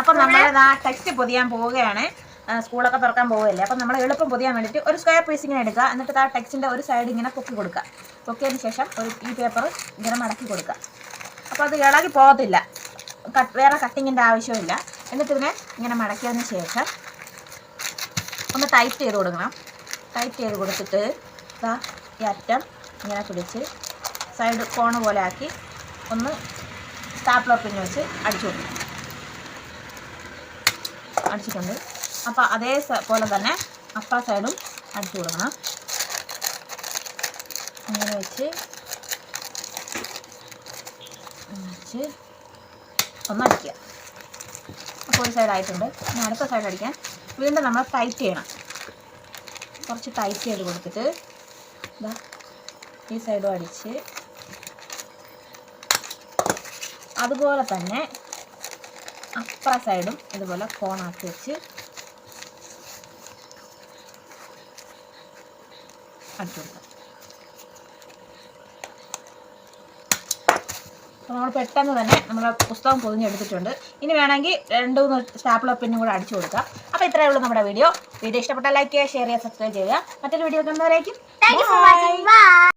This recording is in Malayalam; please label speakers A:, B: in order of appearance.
A: അപ്പം നമ്മൾ ടെക്സ്റ്റ് പൊതിയാൻ പോവുകയാണ്. സ്കൂളൊക്കെ തുറക്കാൻ പോവുകയല്ലേ. അപ്പം നമ്മൾ എളുപ്പം പൊതിയാൻ വേണ്ടിയിട്ട് ഒരു സ്ക്വയർ പീസ് ഇങ്ങനെ എടുക്കുക. എന്നിട്ട് ആ ടെക്സ്റ്റിൻ്റെ ഒരു സൈഡ് ഇങ്ങനെ പൊക്കി കൊടുക്കുക. പൊക്കിയതിന് ശേഷം ഈ പേപ്പർ ഇങ്ങനെ മടക്കി കൊടുക്കുക. അപ്പോൾ അത് ഇളകി പോകത്തില്ല. വേറെ കട്ടിങ്ങിൻ്റെ ആവശ്യമില്ല. എന്നിട്ട് ഇതിനെ ഇങ്ങനെ മടക്കിയതിന് ശേഷം ഒന്ന് ടൈറ്റ് ചെയ്ത് കൊടുക്കണം. ടൈറ്റ് ചെയ്ത് കൊടുത്തിട്ട് ഈ അറ്റം ഇങ്ങനെ പിടിച്ച് സൈഡ് കോണ് പോലെ ആക്കി ഒന്ന് സ്റ്റാപ്ലർ പിന്ന് വെച്ച് അടിച്ചു കൊടുക്കണം. അടിച്ചിട്ടുണ്ട്. അപ്പോൾ അതേപോലെ തന്നെ അപ്പർ സൈഡും അടിച്ചു കൊടുക്കണം. ഇങ്ങനെ വെച്ച് ഒന്ന് അടിക്കുക. അപ്പോൾ ഒരു സൈഡ് ആയിട്ടുണ്ട്. ഇനി അടുത്ത സൈഡ് അടിക്കാൻ വീണ്ടും നമ്മൾ ടൈറ്റ് ചെയ്യണം. കുറച്ച് ടൈറ്റ് ചെയ്ത് കൊടുത്തിട്ട് ഈ സൈഡും അടിച്ച് അതുപോലെ തന്നെ അപ്പുറ സൈഡും ഇതുപോലെ കോണാക്കി വെച്ച് അടിച്ചു കൊടുക്കാം. അപ്പോൾ നമ്മൾ പെട്ടെന്ന് തന്നെ നമ്മുടെ പുസ്തകം പൊതിഞ്ഞെടുത്തിട്ടുണ്ട്. ഇനി വേണമെങ്കിൽ 2-3 സ്റ്റാപ്ലർ പിന്നും കൂടെ അടിച്ചു കൊടുക്കാം. അപ്പോൾ ഇത്രയേ ഉള്ളൂ നമ്മുടെ വീഡിയോ. ഇഷ്ടപ്പെട്ടാൽ ലൈക്ക് ചെയ്യുക, ഷെയർ ചെയ്യുക, സബ്സ്ക്രൈബ് ചെയ്യുക. മറ്റൊരു വീഡിയോ കാണുന്നവരേക്കും.